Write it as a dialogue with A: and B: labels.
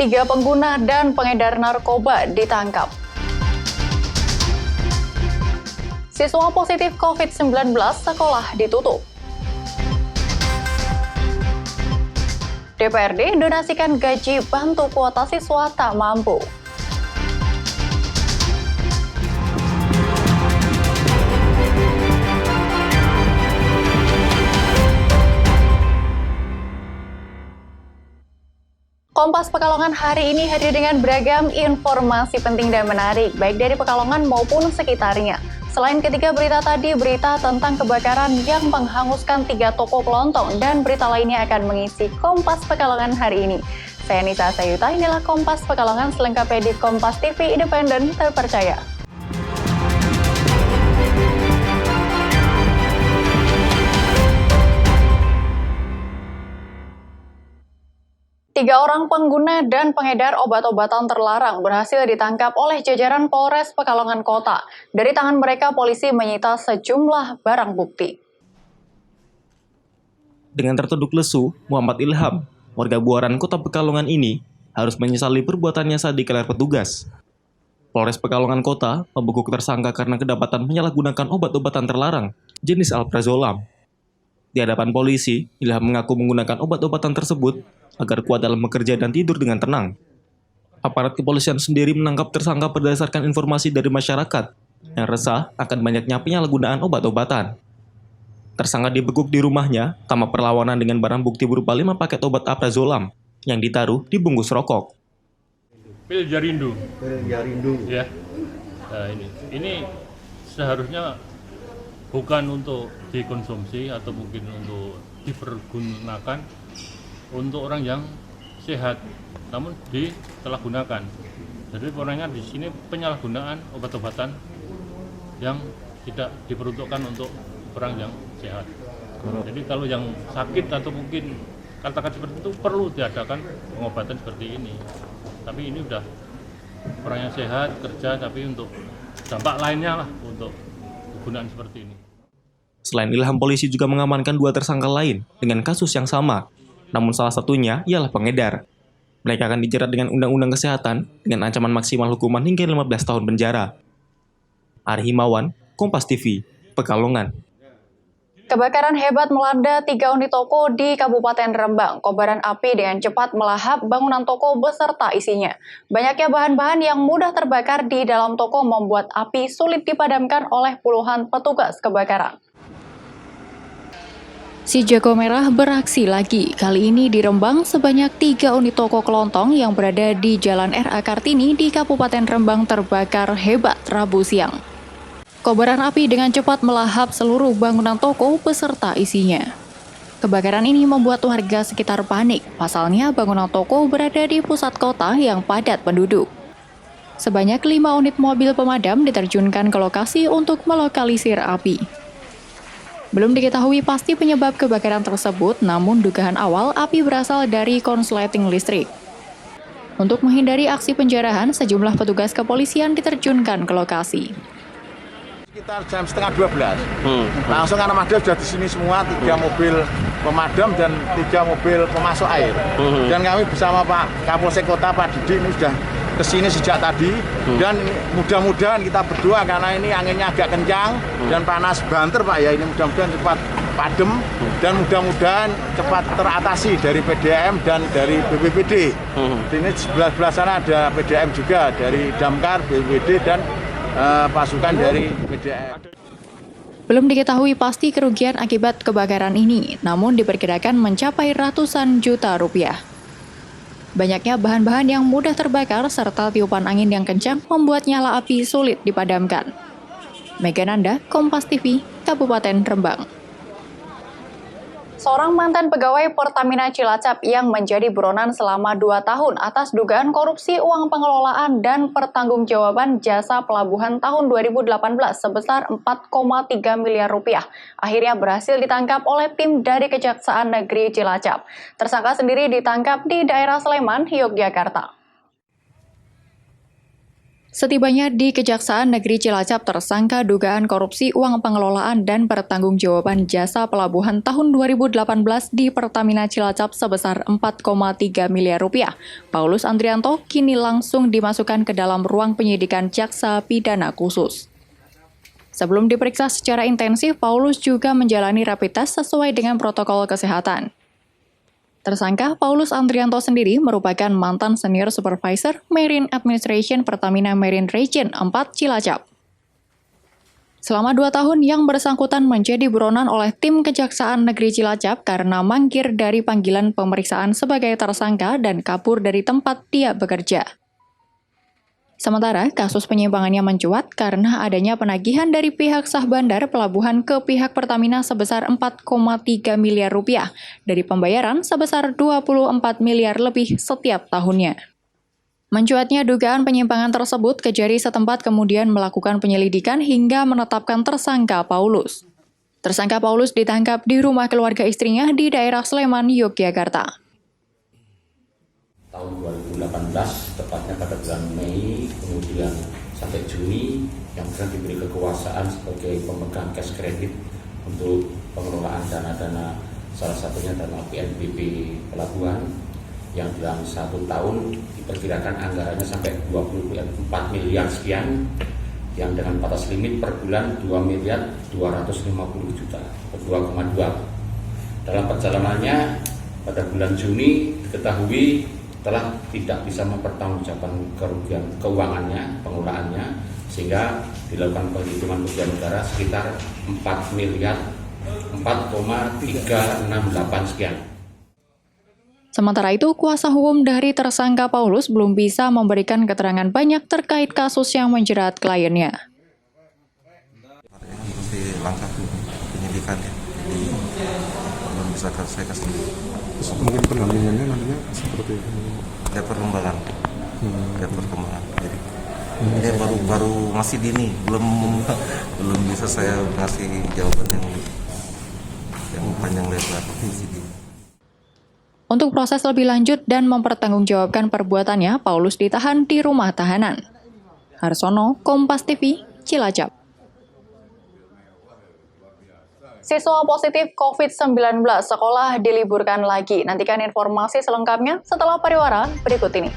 A: 3 pengguna dan pengedar narkoba ditangkap. Siswa positif COVID-19 sekolah ditutup. DPRD donasikan gaji bantu kuota siswa tak mampu. Kompas Pekalongan hari ini hadir dengan beragam informasi penting dan menarik, baik dari Pekalongan maupun sekitarnya. Selain ketiga berita tadi, berita tentang kebakaran yang menghanguskan 3 toko kelontong dan berita lainnya akan mengisi Kompas Pekalongan hari ini. Saya Nisa Sayuta, inilah Kompas Pekalongan selengkapnya di Kompas TV Independen Terpercaya. Tiga orang pengguna dan pengedar obat-obatan terlarang berhasil ditangkap oleh jajaran Polres Pekalongan Kota. Dari tangan mereka, polisi menyita sejumlah barang bukti.
B: Dengan tertunduk lesu, Muhammad Ilham, warga Buaran Kota Pekalongan ini, harus menyesali perbuatannya saat dikelar petugas. Polres Pekalongan Kota membekuk tersangka karena kedapatan menyalahgunakan obat-obatan terlarang jenis alprazolam. Di hadapan polisi, Ilham mengaku menggunakan obat-obatan tersebut agar kuat dalam bekerja dan tidur dengan tenang. Aparat kepolisian sendiri menangkap tersangka berdasarkan informasi dari masyarakat yang resah akan banyaknya penyalahgunaan obat-obatan. Tersangka dibekuk di rumahnya tanpa perlawanan dengan barang bukti berupa 5 paket obat alprazolam yang ditaruh di bungkus rokok.
C: Pil Jarindo.
D: Pil Jarindo.
C: Ya. Nah, ini seharusnya bukan untuk dikonsumsi atau mungkin untuk dipergunakan untuk orang yang sehat, namun disalahgunakan. Jadi orangnya di sini penyalahgunaan obat-obatan yang tidak diperuntukkan untuk orang yang sehat. Jadi kalau yang sakit atau mungkin katakan seperti itu perlu diadakan pengobatan seperti ini. Tapi ini udah orang yang sehat kerja, tapi untuk dampak lainnya lah untuk penggunaan seperti ini.
B: Selain Ilham, polisi juga mengamankan 2 tersangka lain dengan kasus yang sama. Namun salah satunya ialah pengedar. Mereka akan dijerat dengan Undang-Undang Kesehatan dengan ancaman maksimal hukuman hingga 15 tahun penjara. Ari Himawan, Kompas TV, Pekalongan.
A: Kebakaran hebat melanda 3 unit toko di Kabupaten Rembang. Kobaran api dengan cepat melahap bangunan toko beserta isinya. Banyaknya bahan-bahan yang mudah terbakar di dalam toko membuat api sulit dipadamkan oleh puluhan petugas kebakaran. Si Jago Merah beraksi lagi. Kali ini di Rembang sebanyak 3 unit toko kelontong yang berada di Jalan R.A. Kartini di Kabupaten Rembang terbakar hebat Rabu siang. Kobaran api dengan cepat melahap seluruh bangunan toko beserta isinya. Kebakaran ini membuat warga sekitar panik. Pasalnya bangunan toko berada di pusat kota yang padat penduduk. Sebanyak 5 unit mobil pemadam diterjunkan ke lokasi untuk melokalisir api. Belum diketahui pasti penyebab kebakaran tersebut, namun dugaan awal api berasal dari konsleting listrik. Untuk menghindari aksi penjarahan, sejumlah petugas kepolisian diterjunkan ke lokasi.
D: Sekitar jam setengah 12, langsung anak madam sudah di sini semua, 3 mobil pemadam dan 3 mobil pemasok air. Dan kami bersama Pak Kapolsek Kota, Pak Didi, ini sudah kesini sejak tadi. Dan mudah-mudahan kita berdoa karena ini anginnya agak kencang dan panas banter Pak ya, ini mudah-mudahan cepat padam dan mudah-mudahan cepat teratasi dari PDAM dan dari BPBD. Ini sebelah sana ada PDAM juga, dari Damkar, BPBD dan pasukan dari PDAM.
A: Belum diketahui pasti kerugian akibat kebakaran ini, namun diperkirakan mencapai ratusan juta rupiah. Banyaknya bahan-bahan yang mudah terbakar serta tiupan angin yang kencang membuat nyala api sulit dipadamkan. Mega Nanda, Kompas TV, Kabupaten Rembang. Seorang mantan pegawai Pertamina Cilacap yang menjadi buronan selama 2 tahun atas dugaan korupsi uang pengelolaan dan pertanggungjawaban jasa pelabuhan tahun 2018 sebesar 4,3 miliar rupiah. Akhirnya berhasil ditangkap oleh tim dari Kejaksaan Negeri Cilacap. Tersangka sendiri ditangkap di daerah Sleman, Yogyakarta. Setibanya di Kejaksaan Negeri Cilacap, tersangka dugaan korupsi uang pengelolaan dan pertanggungjawaban jasa pelabuhan tahun 2018 di Pertamina Cilacap sebesar 4,3 miliar rupiah. Paulus Andrianto kini langsung dimasukkan ke dalam ruang penyidikan Jaksa Pidana Khusus. Sebelum diperiksa secara intensif, Paulus juga menjalani rapid test sesuai dengan protokol kesehatan. Tersangka Paulus Andrianto sendiri merupakan mantan senior supervisor Marine Administration Pertamina Marine Region 4 Cilacap. Selama 2 tahun yang bersangkutan menjadi buronan oleh tim Kejaksaan Negeri Cilacap karena mangkir dari panggilan pemeriksaan sebagai tersangka dan kabur dari tempat dia bekerja. Sementara kasus penyimpangannya mencuat karena adanya penagihan dari pihak sah bandar pelabuhan ke pihak Pertamina sebesar 4,3 miliar rupiah dari pembayaran sebesar 24 miliar lebih setiap tahunnya. Mencuatnya dugaan penyimpangan tersebut, Kejari setempat kemudian melakukan penyelidikan hingga menetapkan tersangka Paulus. Tersangka Paulus ditangkap di rumah keluarga istrinya di daerah Sleman, Yogyakarta.
E: Tahun 2018, tepatnya pada bulan Mei, kemudian sampai Juni, yang bersangkutan diberi kekuasaan sebagai pemegang cash kredit untuk pengelolaan dana-dana, salah satunya dana PNBP Pelabuhan, yang dalam 1 tahun diperkirakan anggarannya sampai 24 miliar sekian, yang dengan batas limit per bulan 2 miliar 250 juta, 2,2. Dalam perjalanannya, pada bulan Juni diketahui telah tidak bisa mempertanggungjawabkan kerugian keuangannya, pengelolaannya, sehingga dilakukan penghitungan kerugian negara sekitar 4 miliar 4,368 sekian.
A: Sementara itu, kuasa hukum dari tersangka Paulus belum bisa memberikan keterangan banyak terkait kasus yang menjerat kliennya.
F: Masih langkah penyidikannya, jadi belum bisa saya kasih.
G: Mungkin pendampingannya nantinya seperti itu.
F: Ada perkembangan, ada perkembangan. Jadi ini baru masih dini, belum bisa saya ngasih jawaban yang panjang lebar.
A: Untuk proses lebih lanjut dan mempertanggungjawabkan perbuatannya, Paulus ditahan di rumah tahanan. Harsono, Kompas TV, Cilacap. Siswa positif COVID-19 sekolah diliburkan lagi. Nantikan informasi selengkapnya setelah pariwara berikut ini.